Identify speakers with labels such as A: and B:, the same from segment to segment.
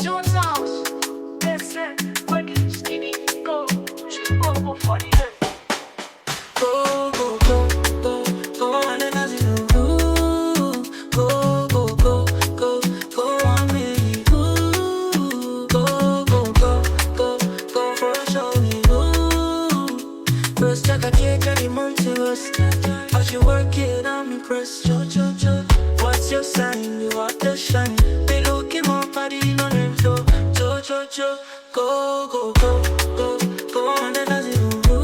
A: Jones House. That's it. Working steady. Go. Go for the head. Go, go, go, go, go on and as you do. Go, go, go, go, go on me. Go, go, go, go, go for a show me. First check I can't carry money to us. As you work it, I'm impressed. What's your sign? You are the shine. They looking more body on them. Go, go, go, go, go on and as you do.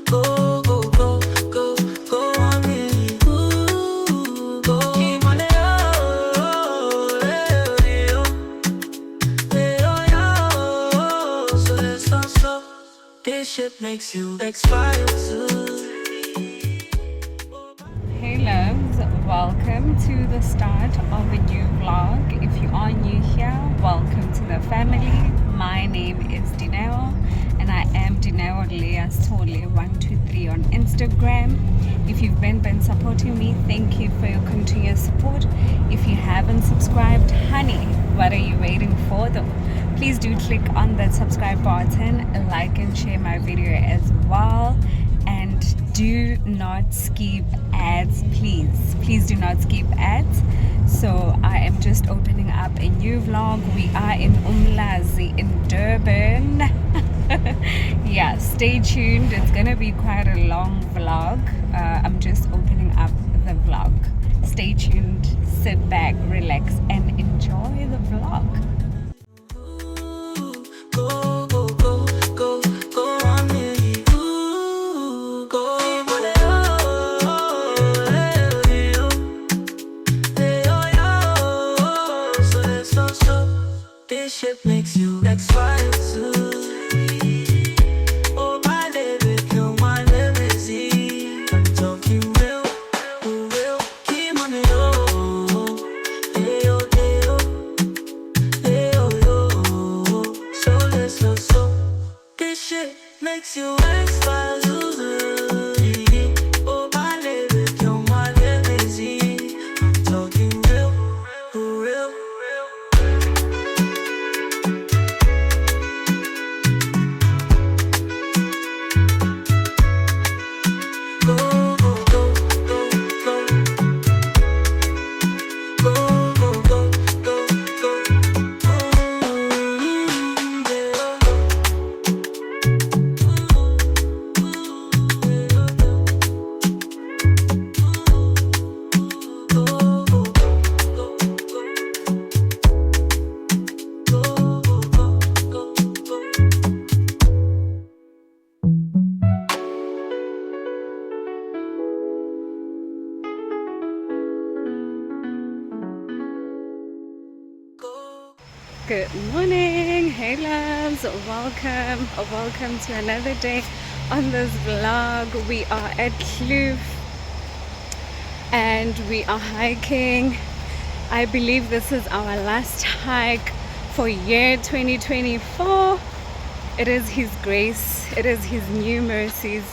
A: Go, go, go, go, go on me. Go, keep on it up. So let's not stop. This shit makes you expire too.
B: Hey loves, welcome to the start of a new vlog. If you are new here, welcome to the family. My name is Dineo and I am Dineo Leas Tole 123 on Instagram. If you've been supporting me, thank you for your continuous support. If you haven't subscribed, honey, what are you waiting for though? Please do click on that subscribe button, like and share my video as well. And do not skip ads, please do not skip ads. So I am just opening up a new vlog. We are in Umlazi in Durban. Yeah, stay tuned, it's gonna be quite a long vlog. I'm just opening up the vlog. Stay tuned, sit back, relax and enjoy the vlog.
A: Shit makes you expire too. Oh my baby, kill my limousine. I'm talking real, real. Keep on it oh. Hey yo, hey yo, hey yo, yo. So let's go so. This shit makes you expire too. Oh my baby, kill my limousine. I'm talking real, real.
B: Good morning, hey loves, welcome to another day on this vlog. We are at Kloof and we are hiking. I believe this is our last hike for year 2024. It is His grace, it is His new mercies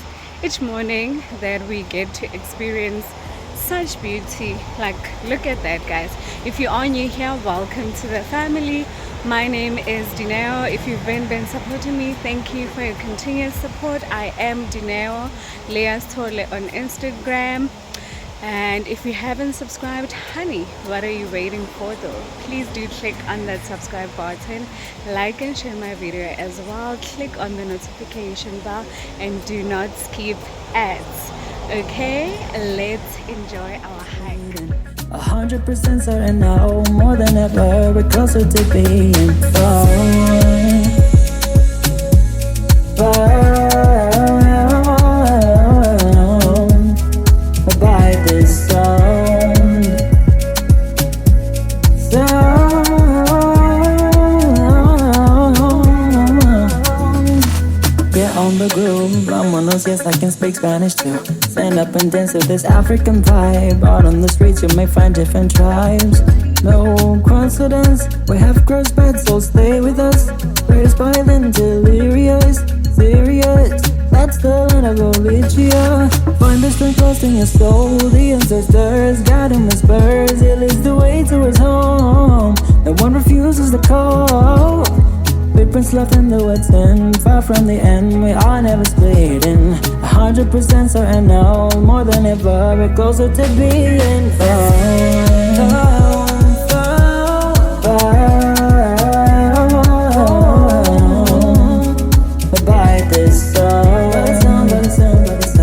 B: each morning that we get to experience such beauty. Like, look at that, guys. If you are new here, welcome to the family. My name is Dineo. If you've been supporting me, thank you for your continuous support. I am Dineo Leas Tole on Instagram. And if you haven't subscribed, honey, what are you waiting for though? Please do click on that subscribe button, like and share my video as well. Click on the notification bell and do not skip ads. Okay, let's enjoy our hike.
C: 100% certain now, more than ever, we're closer to being found by this sound. Get on the groove, vámonos, yes I can speak Spanish too. Stand up and dance with this African vibe. Out on the streets you may find different tribes. No coincidence, we have crossed paths, so stay with us. Raised by then delirious, serious. That's the land of Bolivia. Find the strength lost in your soul. The ancestors guide and whispers. It leads the way towards home. No one refuses answers the call. Footprints left in the woods and far from the end. We are never splitting. 100% certain now. More than ever, we're closer to being by this sound, by the sound, by the sound,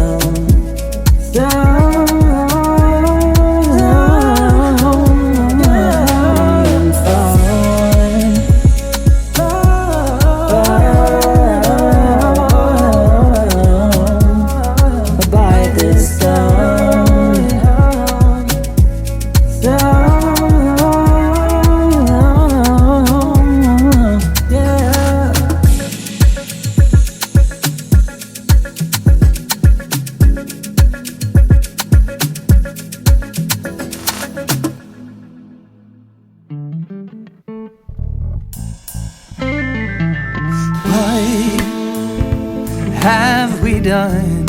C: by the sound.
A: Have we done?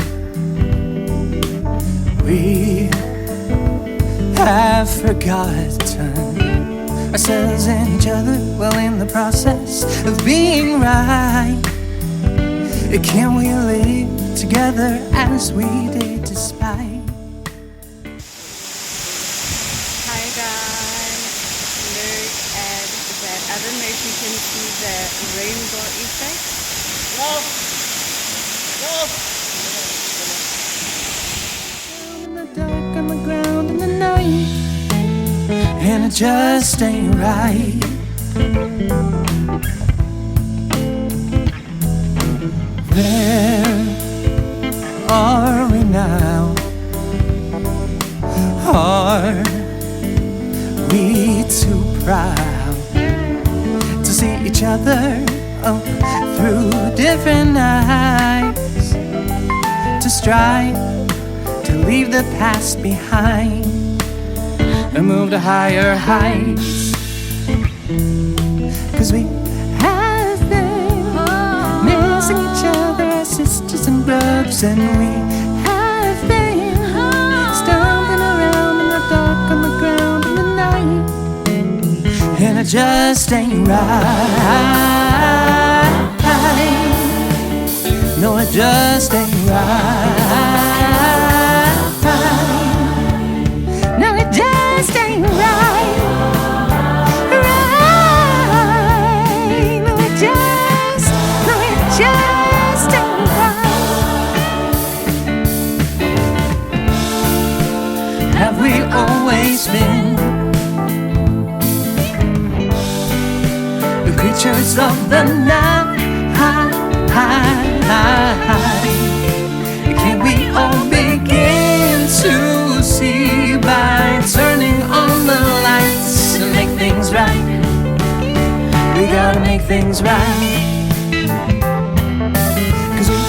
A: We have forgotten ourselves and each other, well, in the process of being right. Can we live together as we did despite?
B: Hi guys, look at that. I don't know if you can see the rainbow effect.
A: In the dark, on the ground, in the night, and it just ain't right. Where are we now? Are we too proud to see each other through different eyes? To strive to leave the past behind and move to higher heights. 'Cause we have been missing each other as sisters and brothers, and we have been stumbling around in the dark, on the ground, in the night, and it just ain't right. No, it just ain't right. No, it just ain't right. Right. No, it just ain't right. Have we always been the creatures of the night? Can we all begin to see by turning on the lights to make things right? We gotta make things right. 'Cause we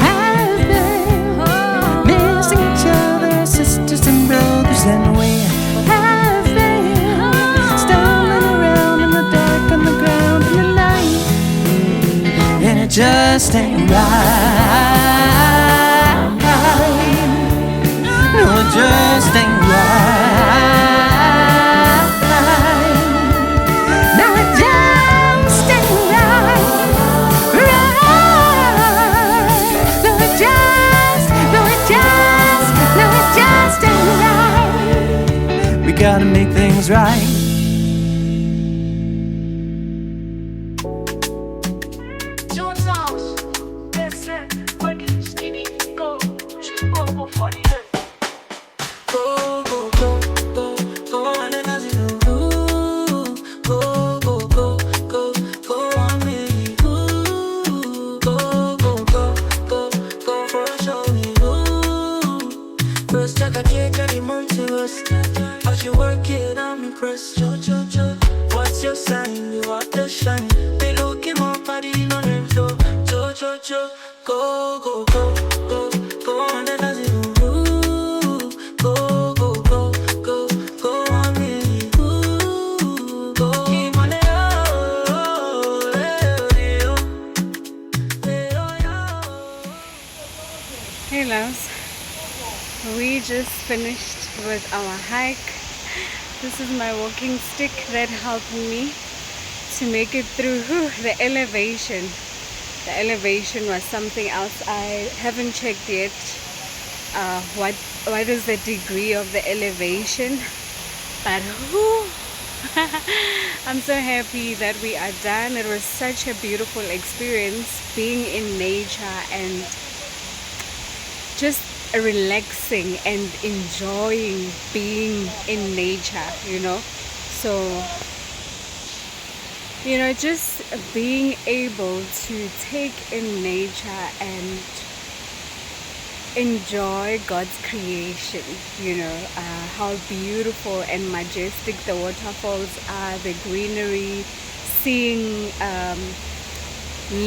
A: have been missing each other, sisters and brothers, and we have been stumbling around in the dark, on the ground, in the night, and it just ain't right. No, it just ain't right. No, it just ain't right. Right. No, it just ain't right. We gotta make things right.
C: What's your sign? You are the shine. They looking more body, no name, so go, go, go, go, go on and as you go, go, go, go, go, go on me, go, keep on it,
B: Hey loves, we just finished with our hike. This is my walking stick that helped me to make it through. Whew, the elevation. The elevation was something else. I haven't checked yet. What is the degree of the elevation? But whew, I'm so happy that we are done. It was such a beautiful experience being in nature and just relaxing and enjoying being in nature, So, just being able to take in nature and enjoy God's creation, how beautiful and majestic the waterfalls are, the greenery, seeing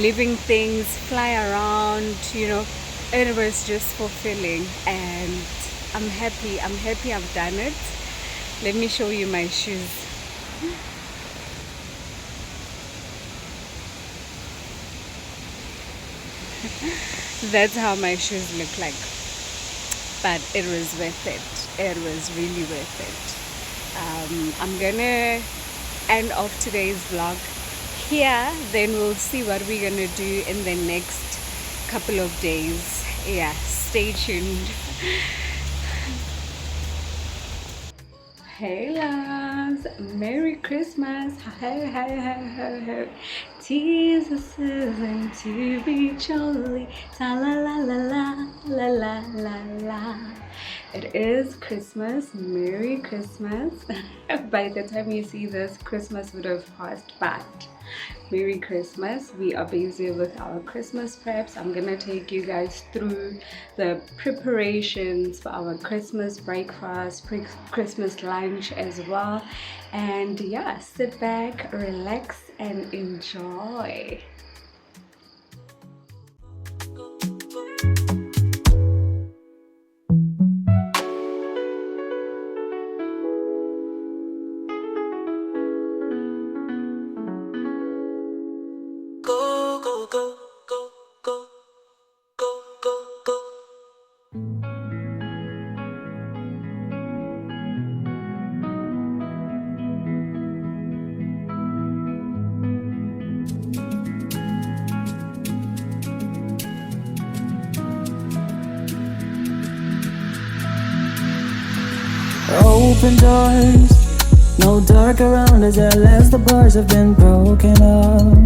B: living things fly around, it was just fulfilling, and I'm happy I've done it. Let me show you my shoes. That's how my shoes look like, but it was worth it. It was really worth it. I'm gonna end off today's vlog here, then we'll see what we're gonna do in the next couple of days. Yeah, stay tuned. Hey loves, Merry Christmas. Hey. Jesus isn't to be jolly. Ta la la la la la la la. It is Christmas. Merry Christmas. By the time you see this, Christmas would have passed, but Merry Christmas. We are busy with our Christmas preps. I'm gonna take you guys through the preparations for our Christmas breakfast, Christmas lunch as well. And yeah, sit back, relax, and enjoy.
C: Open doors, no dark around us at last. The bars have been broken up.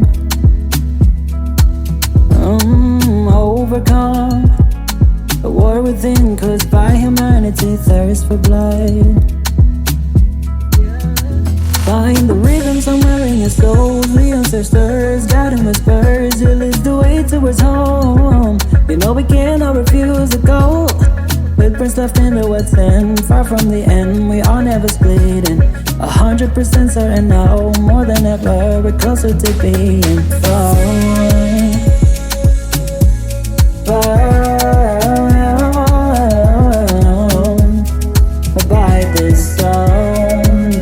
C: Overcome the war within, caused by humanity, thirst for blood. Find the rhythm somewhere in your soul. The ancestors guiding whispers. It leads the way towards home. We cannot refuse to go. Footprints left in the wet sand, far from the end. We are never splitting. 100% certain now, more than ever. We're closer to being found by this sound.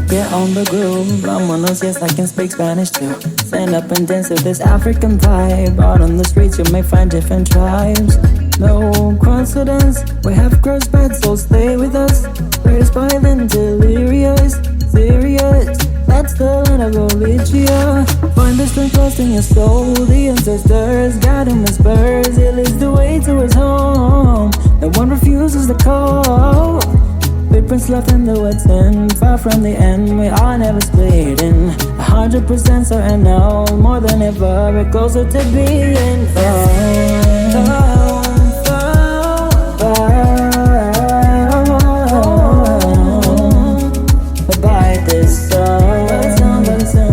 C: Get on the groove, vámonos, yes I can speak Spanish too. Stand up and dance with this African vibe. Out on the streets you may find different tribes. No coincidence, we have crossed paths, so stay with us. Raised by then delirious, serious. That's the land of Bolivia. Find the strength lost in your soul. The ancestors guiding whispers. It leads the way towards home. No one refuses the call. Footprints left in the wet sand, far from the end. We are never splitting. 100% certain now, more than ever. We're closer to being found. By this sound, by the sound, by the sound.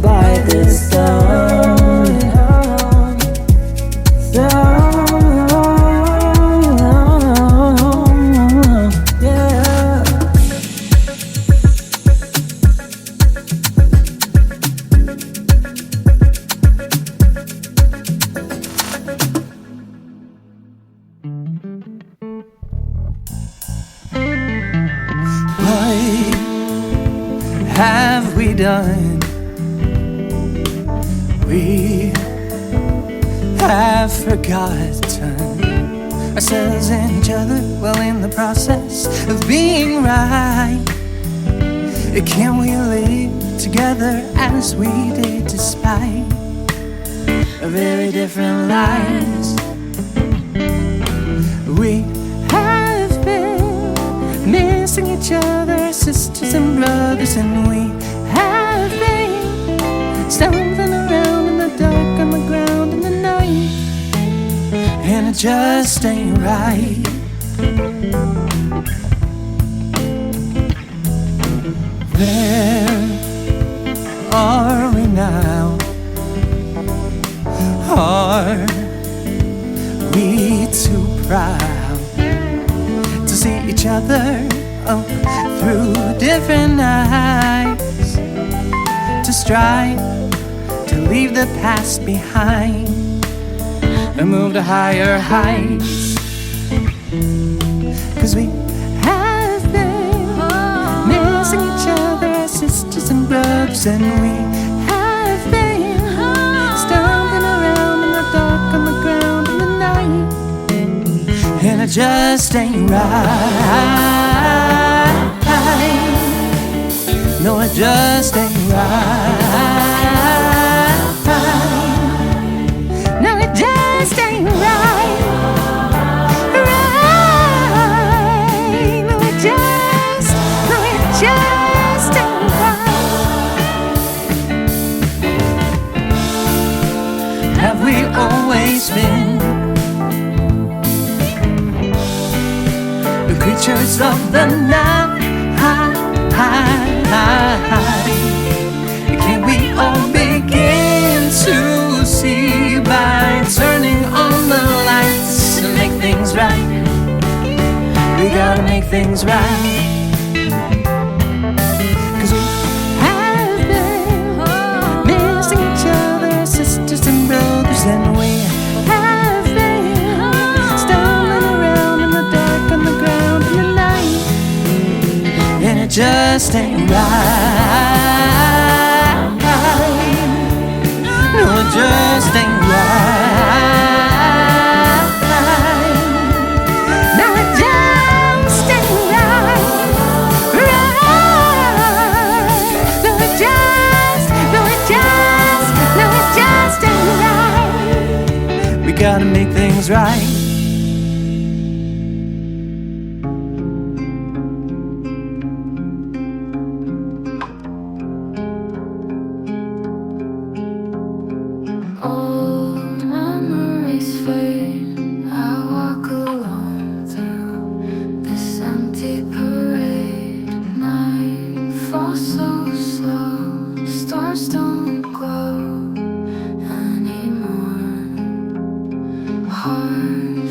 C: By this sound.
A: be done. We have forgotten ourselves and each other, well, in the process of being right. Can we live together as we did despite very different lives? We have been missing each other, sisters and brothers, and we have been stumbling around in the dark, on the ground in the night, and it just ain't right. Where are we now? Are we too proud to see each other through different eyes, to strive to leave the past behind and move to higher heights? 'Cause we have been missing each other as sisters and brothers, and we have been stumbling around in the dark, on the ground in the night, and it just ain't right. No, it just ain't right. No, it just ain't right. Right. No, it just ain't right. Have we always been the creatures of the night? Can we all begin to see by turning on the lights and make things right? We gotta make things right. 'Cause we have been missing each other, sisters and brothers, and we have been stumbling around in the dark, on the ground in the night, and it just ain't right. No, it just ain't right. No, it just ain't right. Right. No, it just ain't right. We gotta make things right.
D: Old memories fade. I walk alone through this empty parade. Night falls so slow. Stars don't glow anymore. Heart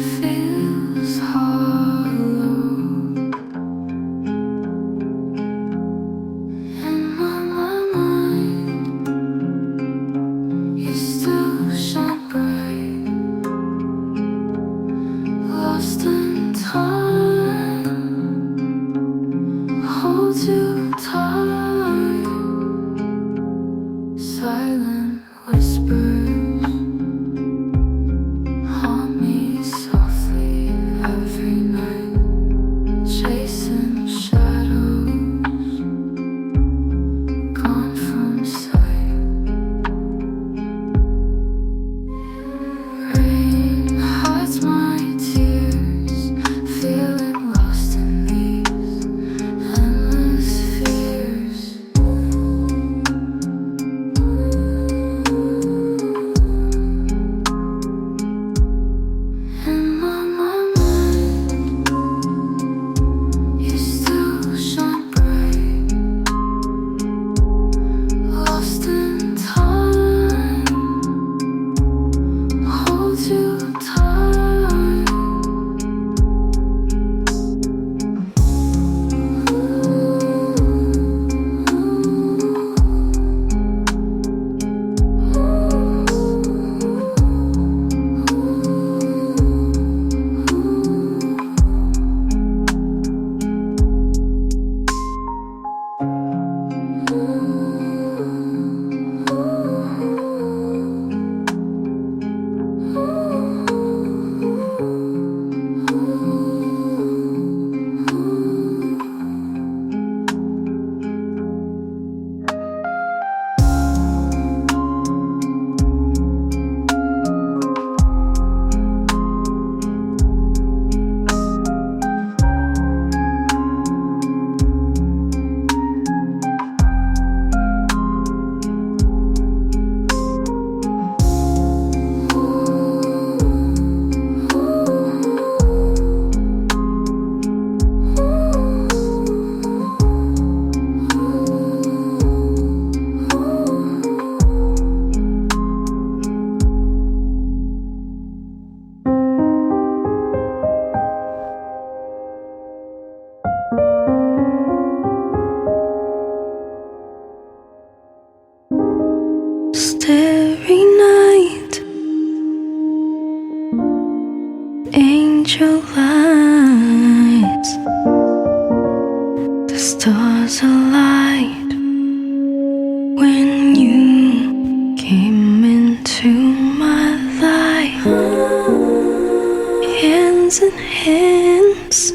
D: angel lights, the stars alight when you came into my life. Hands in hands,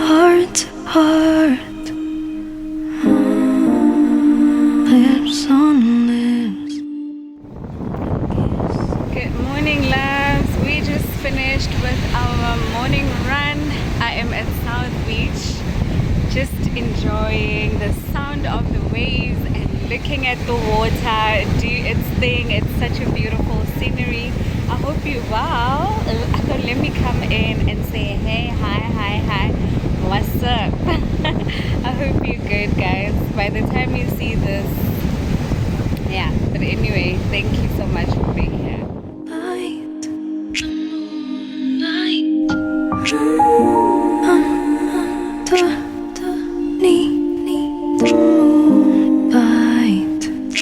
D: heart to heart, lips on lips.
B: Good morning, loves. We just finished with our morning run. I am at South Beach, just enjoying the sound of the waves and looking at the water do its thing. It's such a beautiful scenery. I hope you well. I thought let me come in and say hey, hi, what's up? I hope you're good, guys. By the time you see this, yeah, but anyway, thank you so much for being here.
D: Light, the moonlight, underneath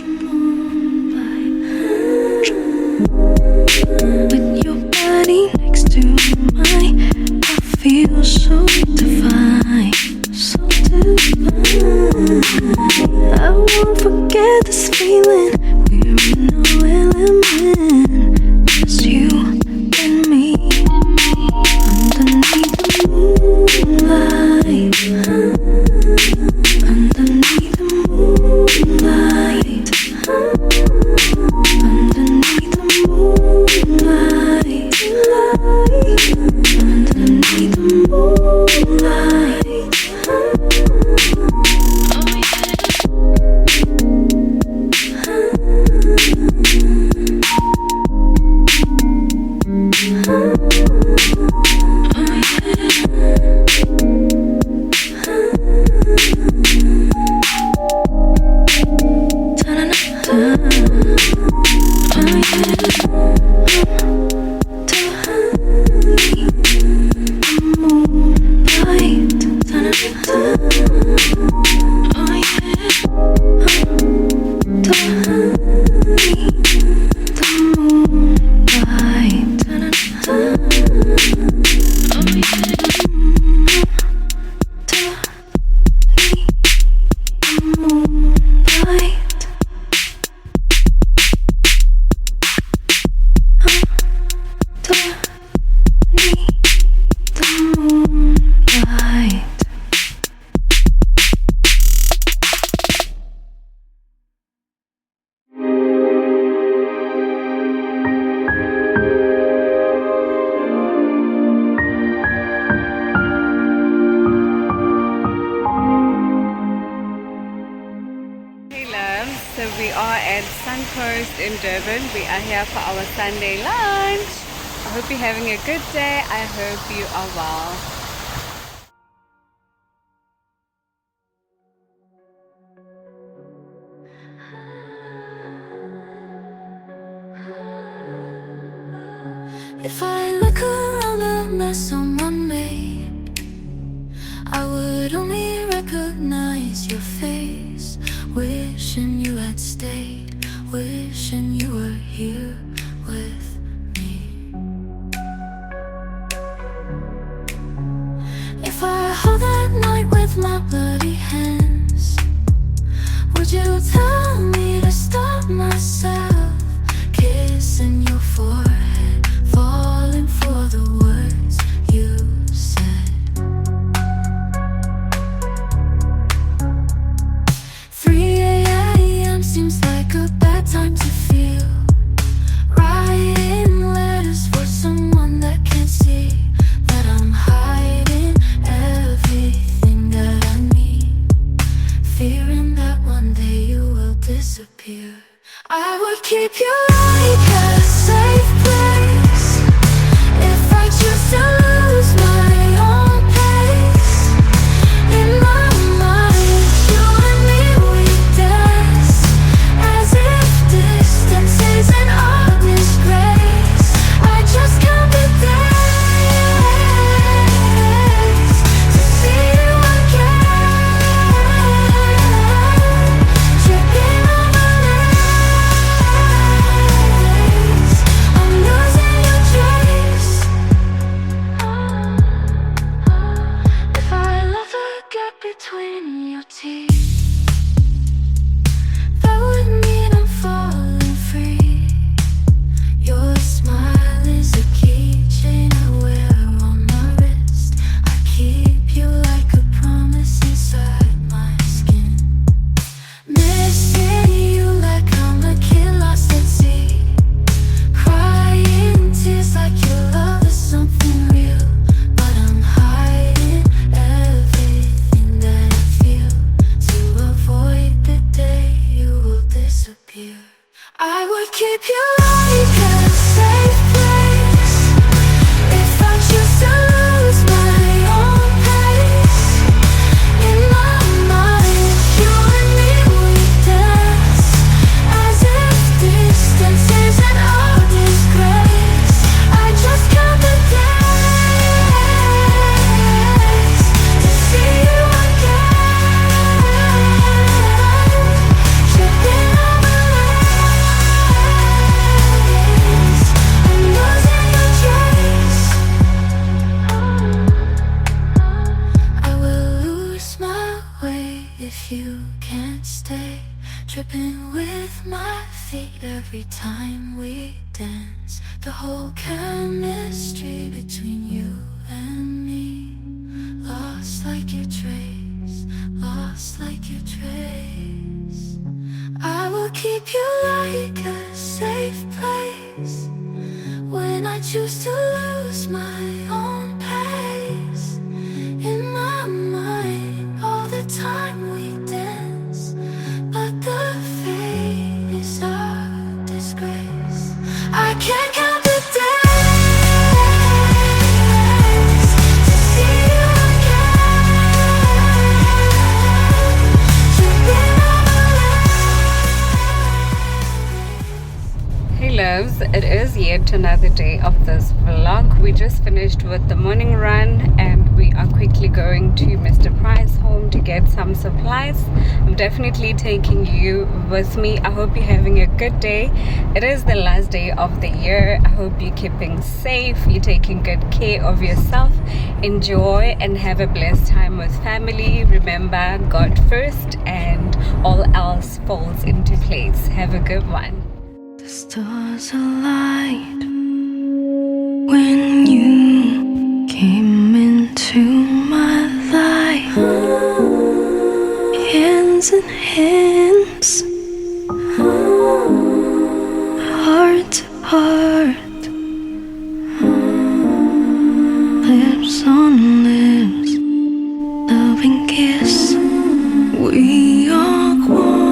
D: the moonlight, with your body next to mine, I feel so divine, so divine. I won't forget this feeling. We're in no element, just you and me, underneath the moonlight, underneath the moonlight, underneath the moonlight, underneath the moonlight.
B: So we are at Suncoast in Durban. We are here for our Sunday lunch. I hope you're having a good day. I hope you are well.
D: If I look around the mess someone made, I would only recognize your face. Wishing you had stayed, wishing you were here with me. If I hold that night with my bloody hands, would you tell me to stop myself? Kissing your forehead, falling for the words you said. 3 a.m. seems like a bad time to feel. Writing letters for someone that can't see that I'm hiding everything that I need, fearing that one day you will disappear. I would keep you like a safe every time we dance. The whole chemistry between you and me. Lost like your trace, lost like your trace. I will keep you like a safe place when I choose to lose my own pace. In my mind, all the time we dance, but the fate is our disgrace. I can't count the days to see you again. You've been on the
B: Hey loves, it is yet another day of this vlog. We just finished with the morning run and we are quickly going to Mr. Price's home to get some supplies. I'm definitely taking you with me. I hope you're having a good day. It is the last day of the year. I hope you're keeping safe, you're taking good care of yourself. Enjoy and have a blessed time with family. Remember, God first and all else falls into place. Have a good one.
D: The stars aligned when you came into my life. Hands in hands, heart to heart, lips on lips, loving kiss. We are one.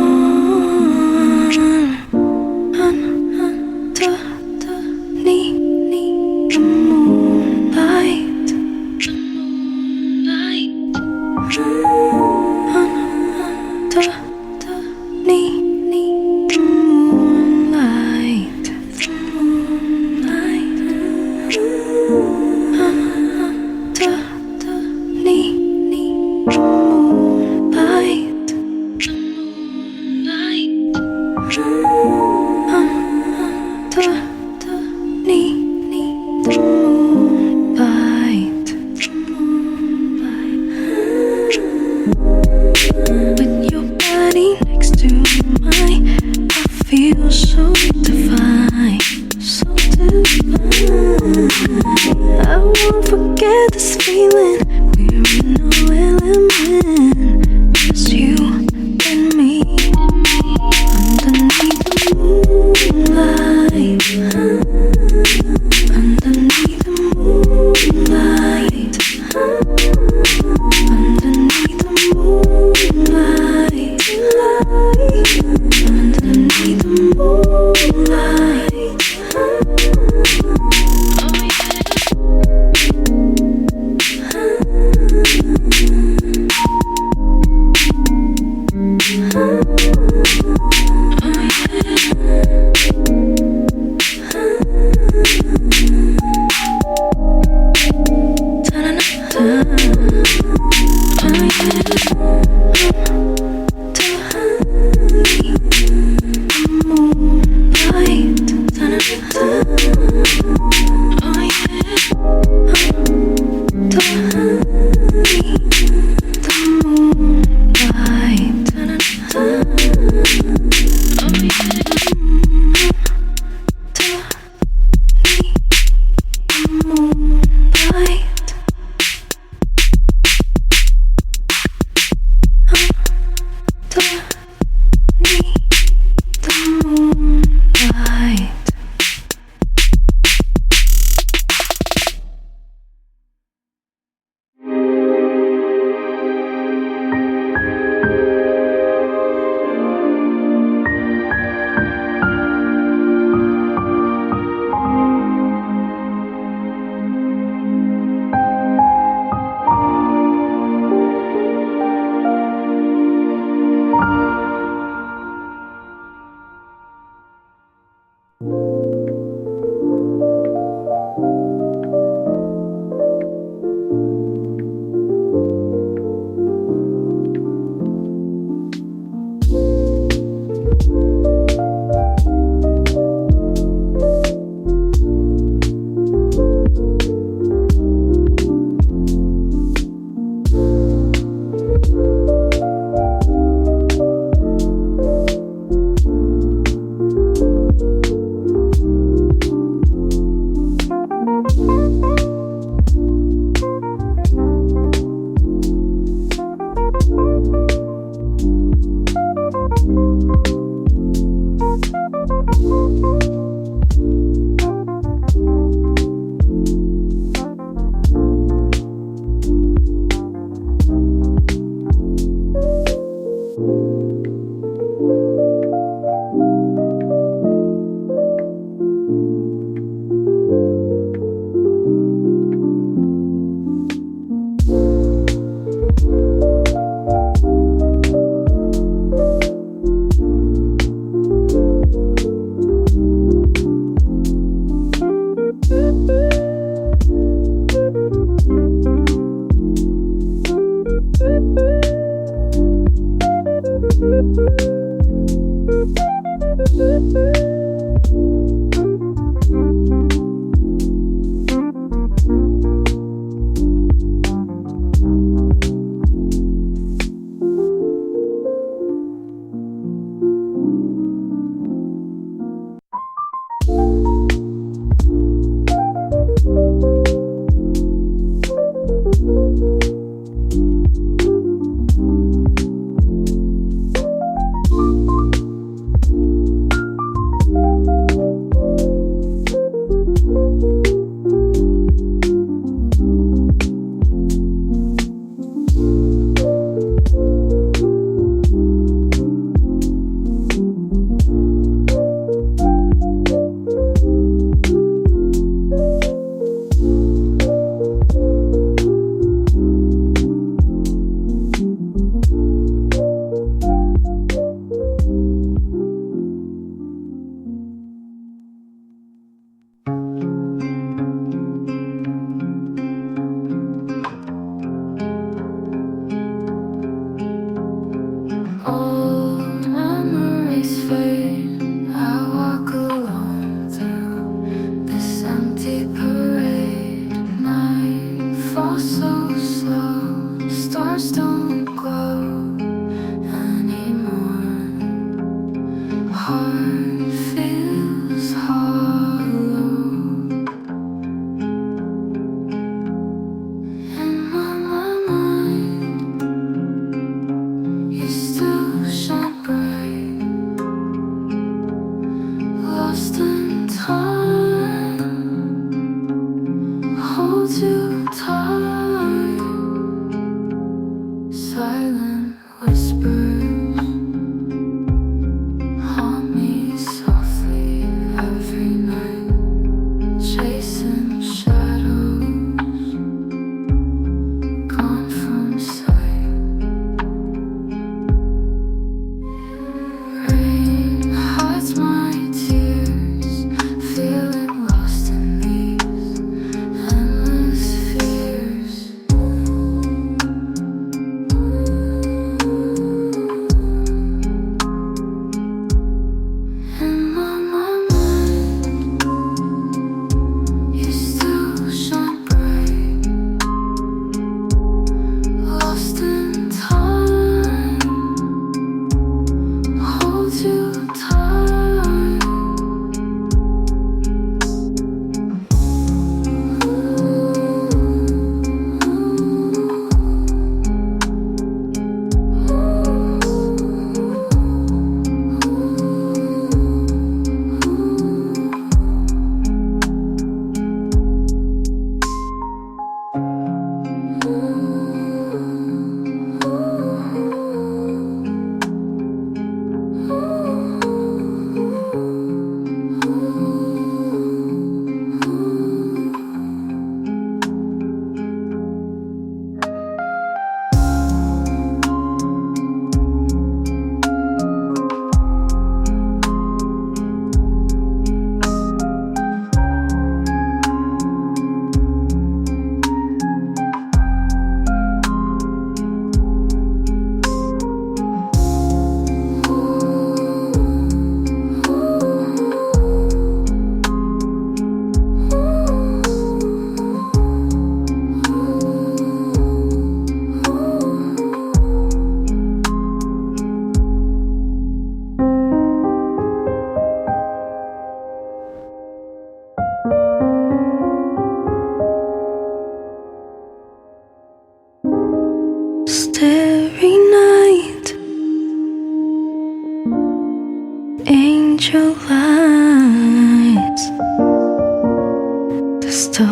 D: Side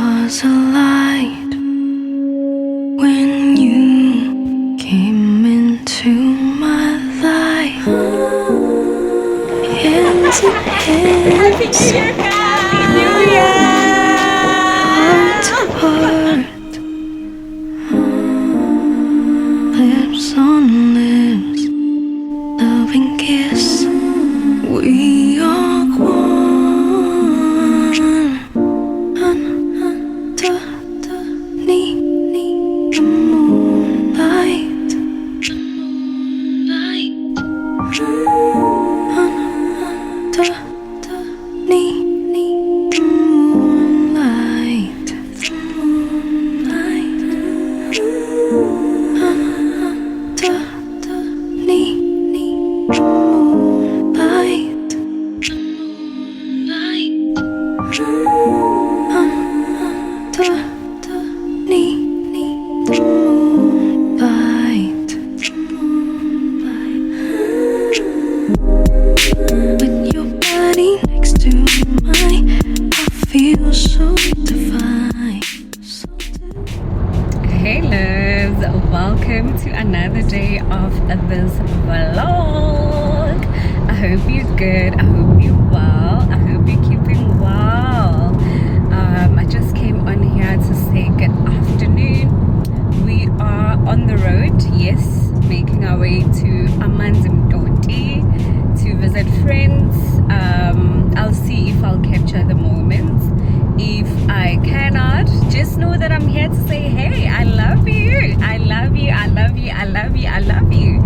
D: was a light when you came into my life. Hands in hands,
B: Happy New Year!
D: heart to heart, lips on lips, loving kiss. We are one underneath the moonlight. Underneath the moonlight. Underneath the moonlight. Underneath the moonlight. With your body next to mine, I feel so divine.
B: Hey loves, welcome to another day of this vlog. I hope you're good, I hope you're well, I hope you're keeping well. I just came on here to say good afternoon. We are on the road, yes, making our way to Amanzimdoti to visit friends. I'll see if I'll capture the moments. If I cannot, just know that I'm here to say, hey, I love you. I love you. I love you. I love you. I love you.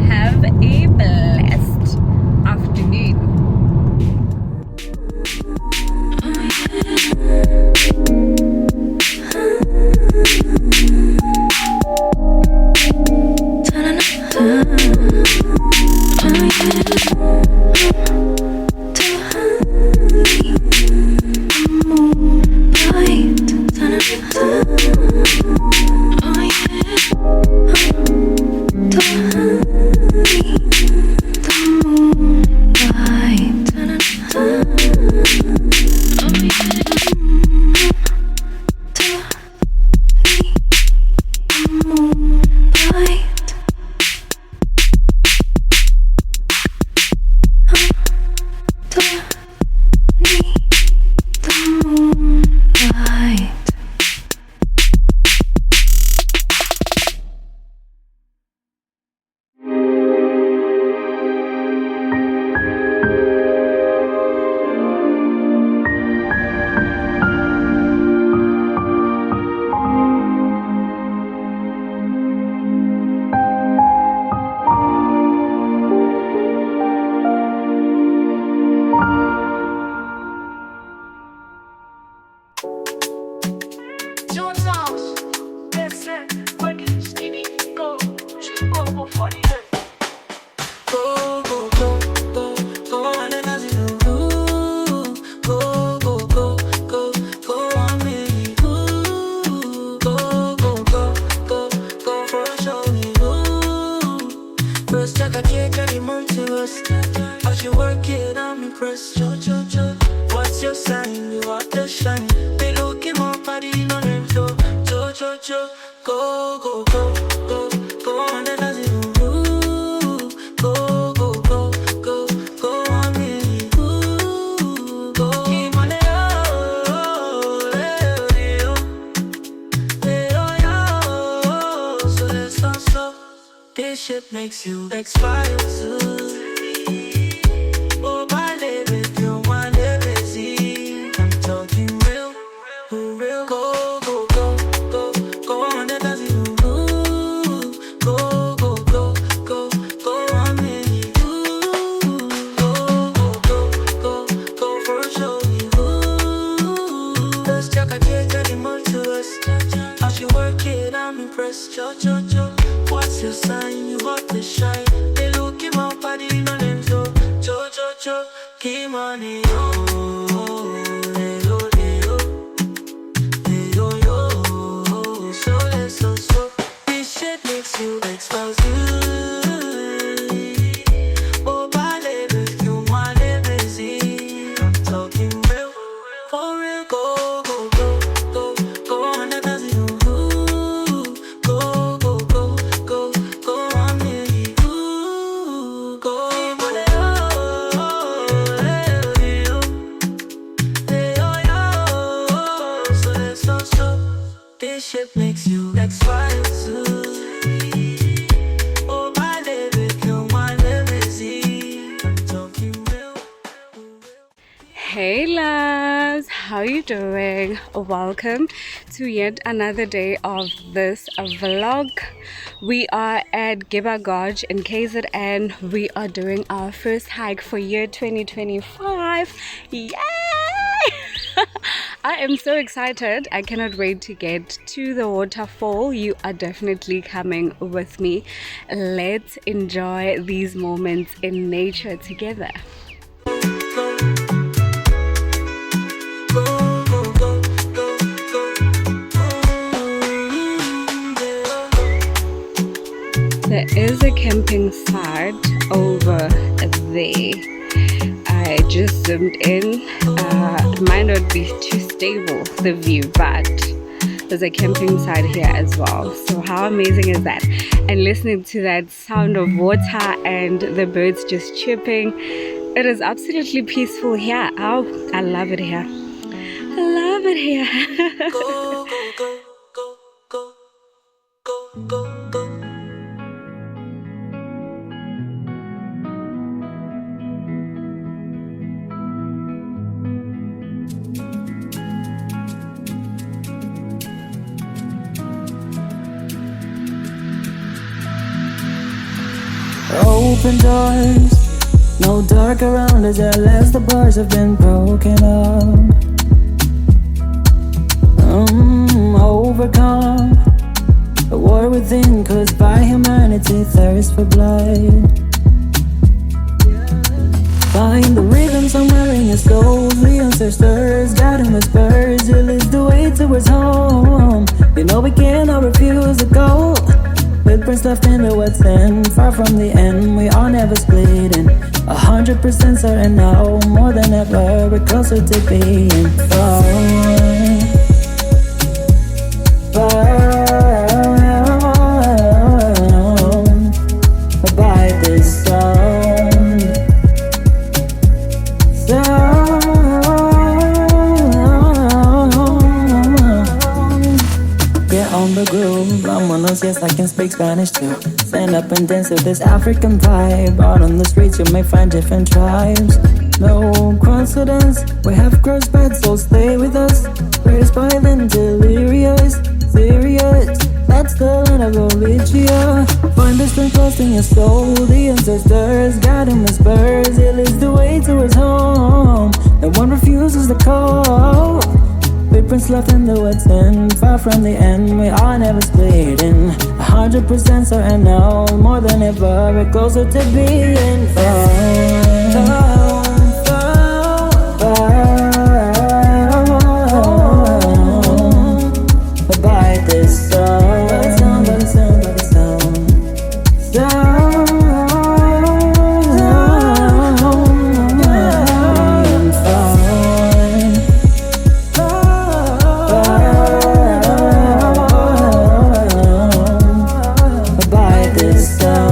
B: Have a blessed afternoon.
A: What's your sign? You are the shine. They looking more body on them. Go, go, go, go, go on and as you move. Go, go, go, go, go on me. Go, keep on it, so let's not stop. This shit makes you expire too. Oh, my baby, you want it busy. I'm talking real, for real. Go, go, go, go, go on and as you move. Go, go, go, go, go on me. Go, go, go, go, go for show. Let's check again, any more to us. How she work it, I'm impressed. Cho, cho, cho. What's your sign? You got the shine. They look in my body, no names, so. Cho, cho, cho. Keep money, oh. You expose you. Oh, my baby, you want it busy. I'm talking real, for real. Go, go, go, go, shit makes you expire too. Oh, my baby, kill my limousine. Talking real.
B: Hey loves, how you doing? Welcome to yet another day of this vlog. We are at Giba Gorge in KZN. We are doing our first hike for year 2025. Yay! I am so excited. I cannot wait to get to the waterfall. You are definitely coming with me. Let's enjoy these moments in nature together. There is a camping site over there. I just zoomed in. It might not be too stable, the view, but there's a camping site here as well. So how amazing is that? And listening to that sound of water and the birds just chirping, it is absolutely peaceful here. Oh, I love it here. I love it here.
A: Go, go, go, go, go, go, go.
C: Open doors, no dark around us unless the bars have been broken up. Overcome the war within caused by humanity, thirst for blood. Find the rhythm somewhere in your soul. The ancestors guiding whispers. It leads the way towards home. You know we cannot refuse to go. Footprints left in the wet sand, far from the end. We are never splitting. 100% certain now, more than ever. We're closer to being far. By this sound. Get on the groove, vámonos, yes I can speak Spanish too. Stand up and dance to this African vibe. Out on the streets you may find different tribes. No coincidence, we have crossed paths, so stay with us. We're spoiling delirious, serious. That's the land of Galicia. Find the strength lost in your soul. The ancestors guiding whispers. It leads the way towards home. No one refuses the call. Footprints left in the wet sand, far from the end. We are never splitting. 100% certain now, more than ever. We're closer to being far. By this sound, by the sound, by the sound, by the sound. By this sound.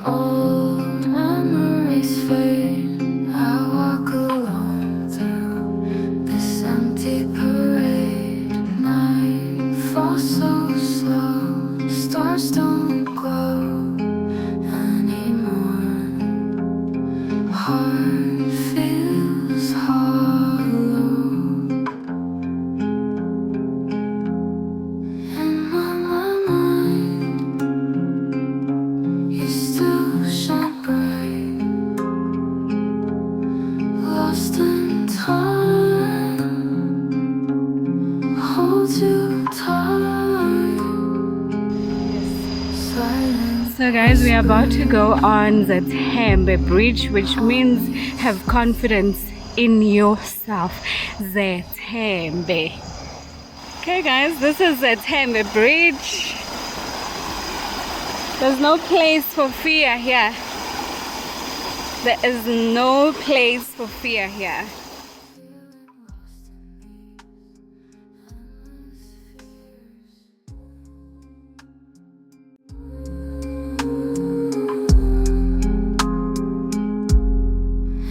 D: All memories fade. I walk alone through this empty parade. Night falls so slow. Stars don't glow anymore. Heart feels hollow. In my mind, you still shine bright, lost in time, hold you tight, silence.
B: So guys, we are about to go on the Tembe Bridge, which means have confidence in yourself. The Tembe. Okay guys, this is the Tembe Bridge. There's no place for fear here. There is no place for fear here.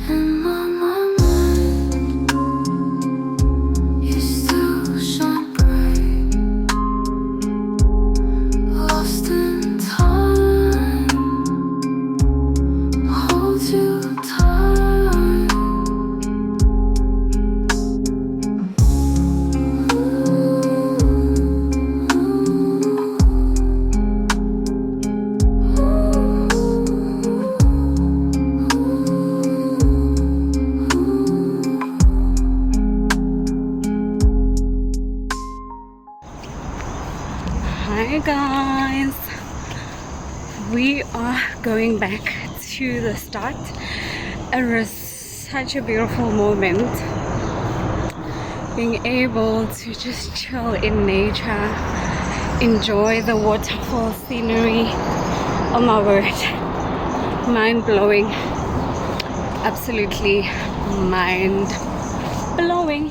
D: And on my mind, you still shine bright, lost in time, hold you tight.
B: Hi guys, we are going back to the start. It was such a beautiful moment being able to just chill in nature, enjoy the waterfall scenery. Oh my word, mind-blowing, absolutely mind-blowing.